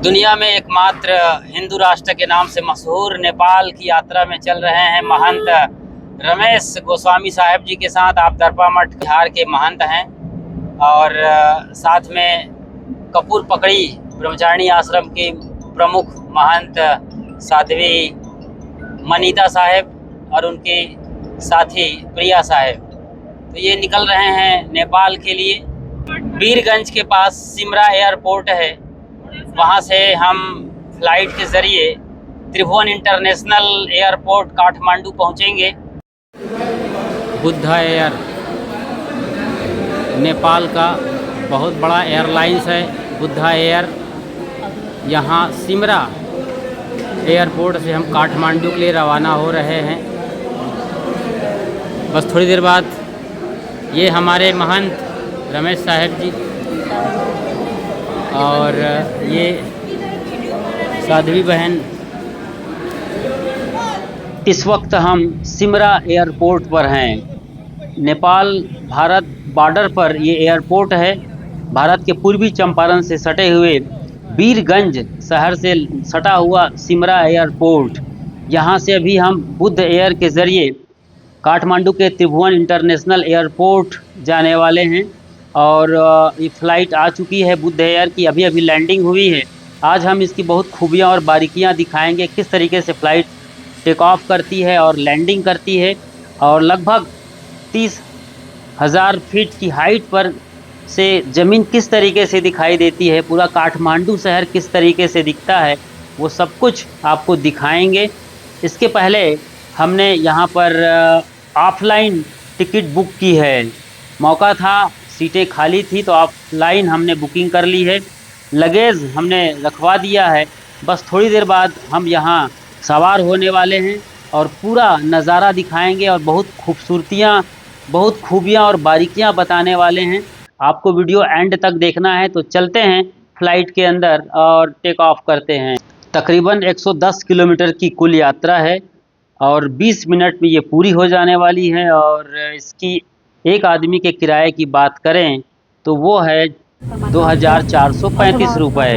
दुनिया में एकमात्र हिंदू राष्ट्र के नाम से मशहूर नेपाल की यात्रा में चल रहे हैं महंत रमेश गोस्वामी साहब जी के साथ। आप दरपा मठ बिहार के महंत हैं और साथ में कपूर पकड़ी ब्रह्मचारिणी आश्रम के प्रमुख महंत साध्वी मनीता साहब और उनके साथी प्रिया साहब। तो ये निकल रहे हैं नेपाल के लिए। वीरगंज के पास सिमरा एयरपोर्ट है, वहाँ से हम फ्लाइट के ज़रिए त्रिभुवन इंटरनेशनल एयरपोर्ट काठमांडू पहुँचेंगे। बुद्धा एयर नेपाल का बहुत बड़ा एयरलाइंस है। बुद्धा एयर यहाँ सिमरा एयरपोर्ट से हम काठमांडू के लिए रवाना हो रहे हैं। बस थोड़ी देर बाद ये हमारे महंत रमेश साहब जी और ये साध्वी बहन। इस वक्त हम सिमरा एयरपोर्ट पर हैं। नेपाल भारत बॉर्डर पर ये एयरपोर्ट है। भारत के पूर्वी चंपारण से सटे हुए वीरगंज शहर से सटा हुआ सिमरा एयरपोर्ट। यहाँ से अभी हम बुद्ध एयर के ज़रिए काठमांडू के त्रिभुवन इंटरनेशनल एयरपोर्ट जाने वाले हैं और ये फ़्लाइट आ चुकी है बुद्ध एयर की, अभी अभी लैंडिंग हुई है। आज हम इसकी बहुत खूबियाँ और बारीकियाँ दिखाएंगे, किस तरीके से फ़्लाइट टेक ऑफ करती है और लैंडिंग करती है और लगभग 30,000 फीट की हाइट पर से ज़मीन किस तरीके से दिखाई देती है, पूरा काठमांडू शहर किस तरीके से दिखता है, वो सब कुछ आपको दिखाएंगे। इसके पहले हमने यहाँ पर ऑफलाइन टिकट बुक की है। मौका था, सीटें खाली थी तो ऑफलाइन हमने बुकिंग कर ली है। लगेज हमने रखवा दिया है। बस थोड़ी देर बाद हम यहाँ सवार होने वाले हैं और पूरा नज़ारा दिखाएंगे और बहुत खूबियाँ और बारीकियाँ बताने वाले हैं। आपको वीडियो एंड तक देखना है। तो चलते हैं फ़्लाइट के अंदर और टेक ऑफ करते हैं। तकरीबन 110 किलोमीटर की कुल यात्रा है और 20 मिनट में ये पूरी हो जाने वाली है। और इसकी एक आदमी के किराए की बात करें तो वो है 2,435 रुपये।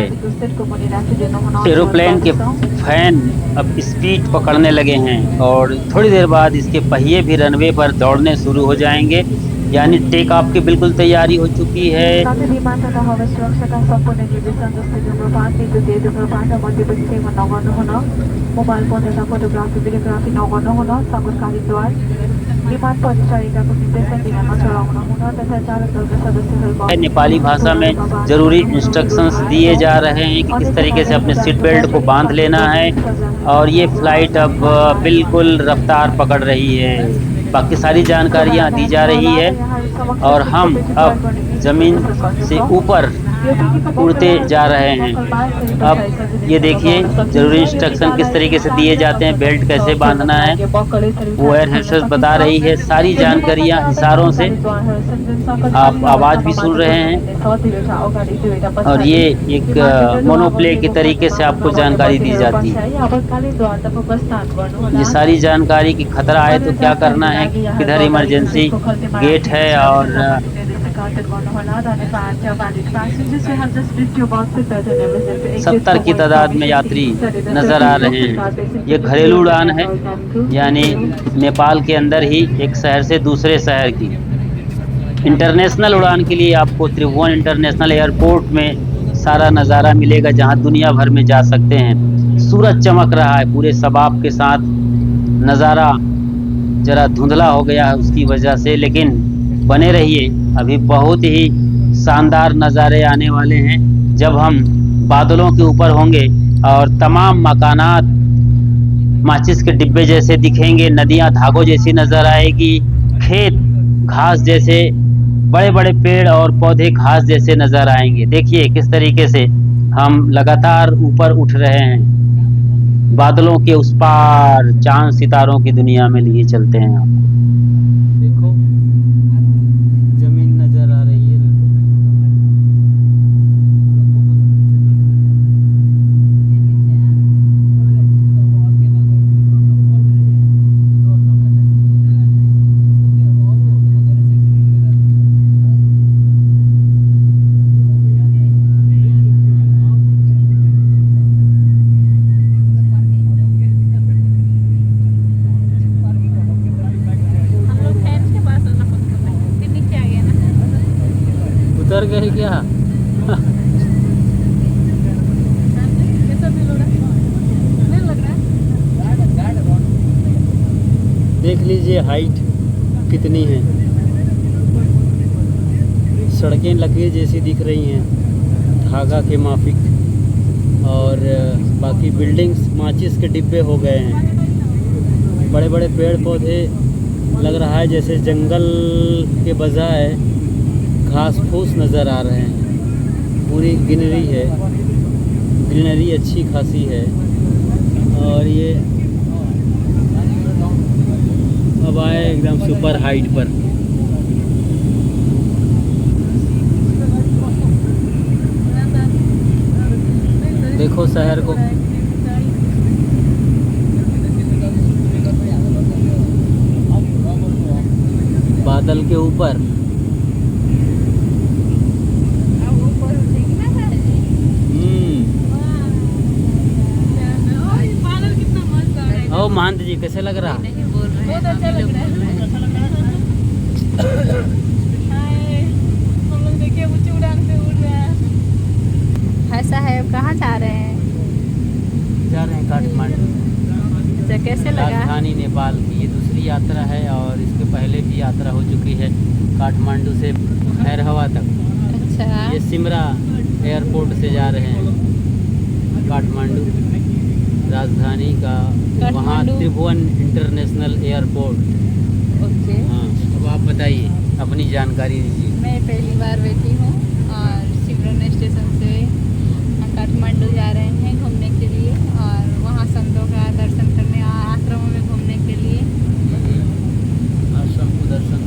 एरोप्लेन के फैन अब स्पीड पकड़ने लगे हैं और थोड़ी देर बाद इसके पहिए भी रनवे पर दौड़ने शुरू हो जाएंगे, यानी टेक ऑफ की बिल्कुल तैयारी हो चुकी है। नेपाली भाषा में ज़रूरी इंस्ट्रक्शंस दिए जा रहे हैं कि किस तरीके से अपने सीट बेल्ट को बांध लेना है और ये फ़्लाइट अब बिल्कुल रफ्तार पकड़ रही है। बाकी सारी जानकारियाँ दी जा रही है और हम अब ज़मीन से ऊपर उड़ते जा रहे हैं। अब ये देखिए ज़रूरी इंस्ट्रक्शन किस तरीके से दिए जाते हैं, बेल्ट कैसे बांधना है, वो एयर होस्टेस बता रही है। सारी जानकारियाँ इशारों से, आप आवाज़ भी सुन रहे हैं और ये एक मोनोप्ले के तरीके से आपको जानकारी दी जाती है। ये सारी जानकारी की खतरा आए तो क्या करना है, किधर इमरजेंसी गेट है और 70 की तादाद में यात्री नज़र आ रहे हैं। ये घरेलू उड़ान है, यानी नेपाल के अंदर ही एक शहर से दूसरे शहर की। इंटरनेशनल उड़ान के लिए आपको त्रिभुवन इंटरनेशनल एयरपोर्ट में सारा नज़ारा मिलेगा, जहां दुनिया भर में जा सकते हैं। सूरज चमक रहा है पूरे शबाब के साथ। नज़ारा ज़रा धुंधला हो गया है उसकी वजह से, लेकिन बने रहिए, अभी बहुत ही शानदार नज़ारे आने वाले हैं जब हम बादलों के ऊपर होंगे और तमाम मकानात माचिस के डिब्बे जैसे दिखेंगे, नदियां धागों जैसी नज़र आएगी, खेत घास जैसे, बड़े बड़े पेड़ और पौधे घास जैसे नज़र आएंगे। देखिए किस तरीके से हम लगातार ऊपर उठ रहे हैं, बादलों के उस पार चांद सितारों की दुनिया में लिए चलते हैं। आपको देखो जमीन नज़र आ रही है ना। क्या? कैसा फील हो रहा है? नहीं लग रहा है? देख लीजिए हाइट कितनी है। सड़कें लकीर जैसी दिख रही हैं धागा के माफिक, और बाकी बिल्डिंग्स माचिस के डिब्बे हो गए हैं। बड़े बड़े पेड़ पौधे, लग रहा है जैसे जंगल के बजाय घास फूस नज़र आ रहे हैं। पूरी ग्रीनरी है, ग्रीनरी अच्छी खासी है। और ये अब आए एकदम सुपर हाइट पर। देखो शहर को, बादल के ऊपर। ओ महंत जी, कैसे लग रहा? बहुत अच्छा लग रहा है। हाय, हम लोग देखिए ऊंची उड़ान पे उड़ रहे हैं। ऐसा है, कहाँ जा रहे हैं? जा रहे हैं काठमांडू, अच्छा, कैसे लगा? राजधानी नेपाल की ये दूसरी यात्रा है, और इसके पहले भी यात्रा हो चुकी है काठमांडू से खैरहवा तक। अच्छा, ये सिमरा एयरपोर्ट से जा रहे हैं काठमांडू, राजधानी का वहाँ त्रिभुवन इंटरनेशनल एयरपोर्ट। ओके। हाँ, अब आप बताइए, अपनी जानकारी दीजिए। मैं पहली बार बैठी हूँ और सिमरन स्टेशन से काठमांडू जा रहे हैं घूमने के लिए, और वहाँ संतों का दर्शन करने, आश्रमों में घूमने के लिए। आश्रम को दर्शन।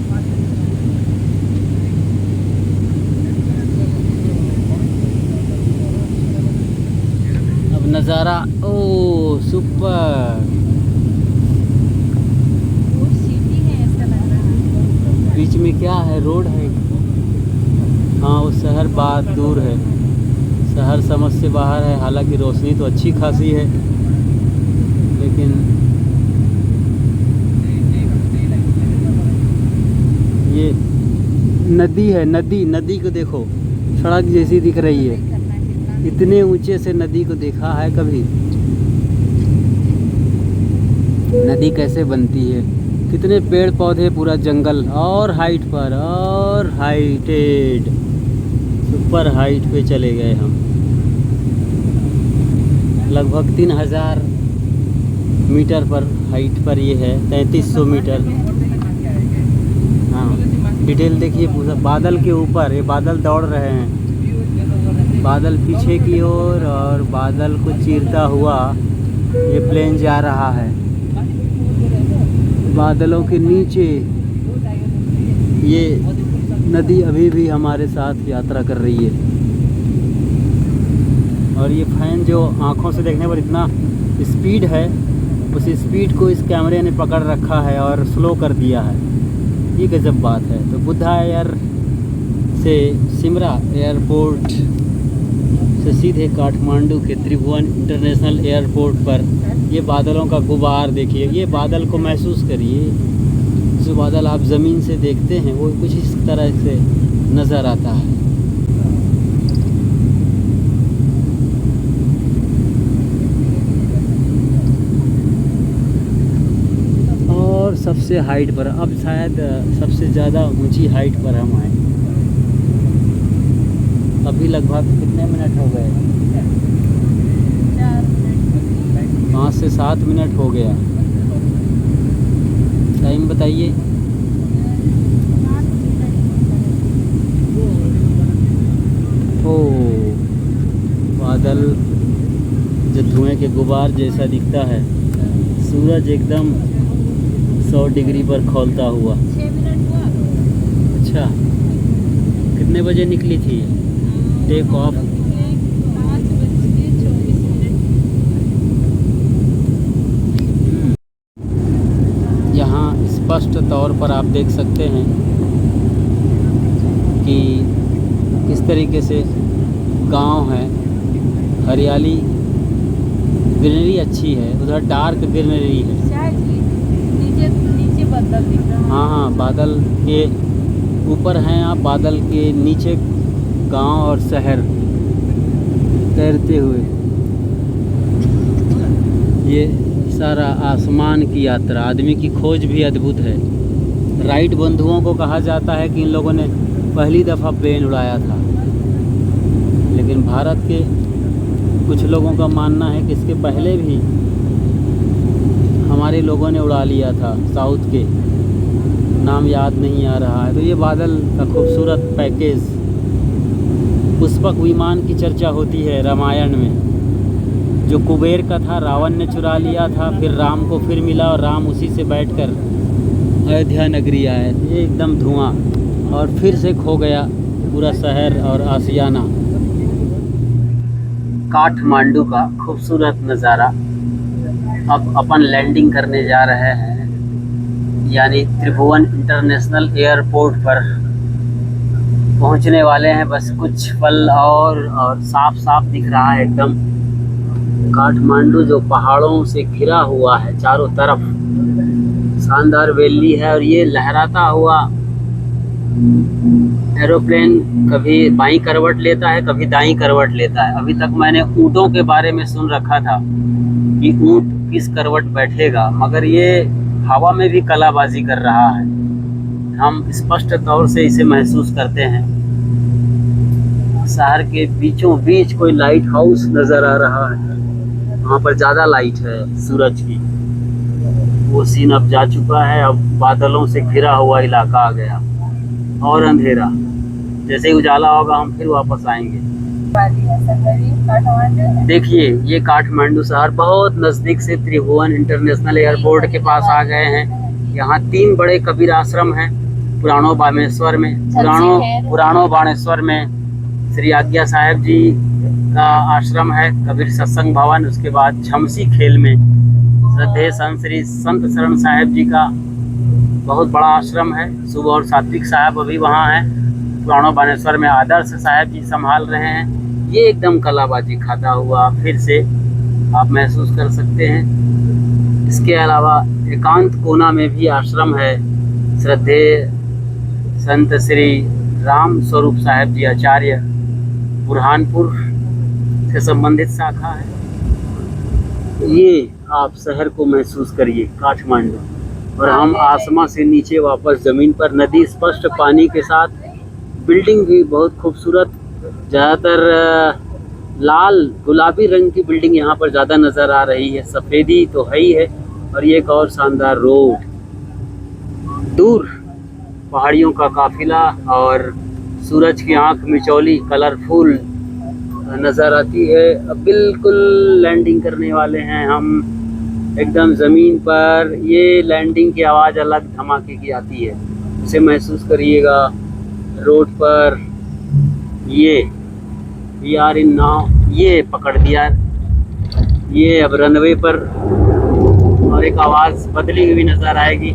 अब नज़ारा, ओ सुपर। वो सिटी है ऐसा लग रहा है। बीच में क्या है, रोड है? हाँ, वो शहर बात दूर है, शहर समझ से बाहर है। हालांकि रोशनी तो अच्छी खासी है, लेकिन ये नदी है, नदी को देखो, सड़क जैसी दिख रही है। इतने ऊंचे से नदी को देखा है कभी? नदी कैसे बनती है? कितने पेड़ पौधे, पूरा जंगल, और हाइट पर, और हाइटेड, सुपर हाइट पे चले गए हम। लगभग 3000 मीटर पर हाइट पर ये है, 3300 मीटर। हाँ, डिटेल देखिए पूरा बादल के ऊपर। ये बादल दौड़ रहे हैं, बादल पीछे की ओर, और बादल को चीरता हुआ ये प्लेन जा रहा है। बादलों के नीचे ये नदी अभी भी हमारे साथ यात्रा कर रही है। और ये फैन जो आँखों से देखने पर इतना स्पीड है, उस स्पीड को इस कैमरे ने पकड़ रखा है और स्लो कर दिया है। ये गजब बात है। तो बुद्धा एयर से सिमरा एयरपोर्ट से सीधे काठमांडू के त्रिभुवन इंटरनेशनल एयरपोर्ट पर ये बादलों का गुबार देखिए। ये बादल को महसूस करिए, जो बादल आप ज़मीन से देखते हैं वो कुछ इस तरह से नज़र आता है। और सबसे हाइट पर, अब शायद सबसे ज़्यादा ऊंची हाइट पर हम आए। अभी लगभग कितने मिनट हो गए? 5 से 7 मिनट हो गया। टाइम बताइए। ओ, बादल जो धुएं के गुबार जैसा दिखता है, सूरज एकदम 100 डिग्री पर खौलता हुआ। 6 मिनट हुआ। अच्छा, कितने बजे निकली थी टेक ऑफ? 5:24 यहाँ स्पष्ट तौर पर आप देख सकते हैं कि किस तरीके से गांव है, हरियाली, ग्रीनरी अच्छी है। उधर डार्क ग्रीनरी है। नीचे नीचे बादल दिख रहा है। हाँ हाँ, बादल के ऊपर हैं आप, बादल के नीचे गांव और शहर तैरते हुए। ये सारा आसमान की यात्रा, आदमी की खोज भी अद्भुत है। राइट बंधुओं को कहा जाता है कि इन लोगों ने पहली दफ़ा प्लेन उड़ाया था, लेकिन भारत के कुछ लोगों का मानना है कि इसके पहले भी हमारे लोगों ने उड़ा लिया था। साउथ के नाम याद नहीं आ रहा है। तो ये बादल का खूबसूरत पैकेज, पुष्पक विमान की चर्चा होती है रामायण में। जो कुबेर का था, रावण ने चुरा लिया था, फिर राम को फिर मिला और राम उसी से बैठकर अयोध्या नगरी आए। ये एकदम धुआं और फिर से खो गया पूरा शहर और आशियाना। काठमांडू का खूबसूरत नज़ारा। अब अपन लैंडिंग करने जा रहे हैं, यानी त्रिभुवन इंटरनेशनल एयरपोर्ट पर पहुंचने वाले हैं। बस कुछ पल और साफ साफ दिख रहा है एकदम काठमांडू, जो पहाड़ों से घिरा हुआ है चारों तरफ। शानदार वैली है और ये लहराता हुआ एरोप्लेन कभी बाईं करवट लेता है, कभी दाईं करवट लेता है। अभी तक मैंने ऊँटों के बारे में सुन रखा था कि ऊँट किस करवट बैठेगा, मगर ये हवा में भी कलाबाजी कर रहा है। हम स्पष्ट तौर से इसे महसूस करते हैं। शहर के बीचों बीच कोई लाइट हाउस नज़र आ रहा है। वहाँ पर ज़्यादा लाइट है सूरज की। वो सीन अब जा चुका है। अब बादलों से घिरा हुआ इलाका आ गया और अंधेरा। जैसे ही उजाला होगा हम फिर वापस आएंगे। देखिए, ये काठमांडू शहर बहुत नज़दीक से त्रिभुवन इंटरनेशनल एयरपोर्ट के पास आ गए हैं। यहाँ 3 बड़े कबीर आश्रम हैं। पुरानो बाणेश्वर में श्री आज्ञा साहेब जी का आश्रम है, कबीर सत्संग भवन। उसके बाद झमसी खेल में श्रद्धेय श्री संत शरण साहेब जी का बहुत बड़ा आश्रम है। शुभ और सात्विक साहब अभी वहाँ हैं। पुरानो बाणेश्वर में आदर्श साहब जी संभाल रहे हैं। ये एकदम कलाबाजी खाता हुआ फिर से आप महसूस कर सकते हैं। इसके अलावा एकांत कोना में भी आश्रम है। श्रद्धेय संत श्री राम स्वरूप साहब जी आचार्य, बुरहानपुर से संबंधित शाखा है। ये आप शहर को महसूस करिए, काठमांडू। और हम आसमां से नीचे वापस ज़मीन पर, नदी स्पष्ट पानी के साथ, बिल्डिंग भी बहुत खूबसूरत। ज़्यादातर लाल गुलाबी रंग की बिल्डिंग यहाँ पर ज़्यादा नज़र आ रही है। सफ़ेदी तो है ही है। और ये एक और शानदार रोड, दूर पहाड़ियों का काफिला और सूरज की आंख मिचौली कलरफुल नज़र आती है। अब बिल्कुल लैंडिंग करने वाले हैं हम एकदम ज़मीन पर। ये लैंडिंग की आवाज़ अलग धमाके की आती है, उसे महसूस करिएगा। रोड पर ये आर इन नाव, ये पकड़ दिया, ये अब रनवे पर। और एक आवाज़ बदली हुई नज़र आएगी।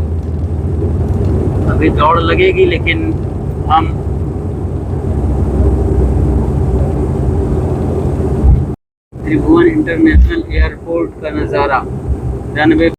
अभी दौड़ लगेगी, लेकिन हम त्रिभुवन इंटरनेशनल एयरपोर्ट का नज़ारा रनवे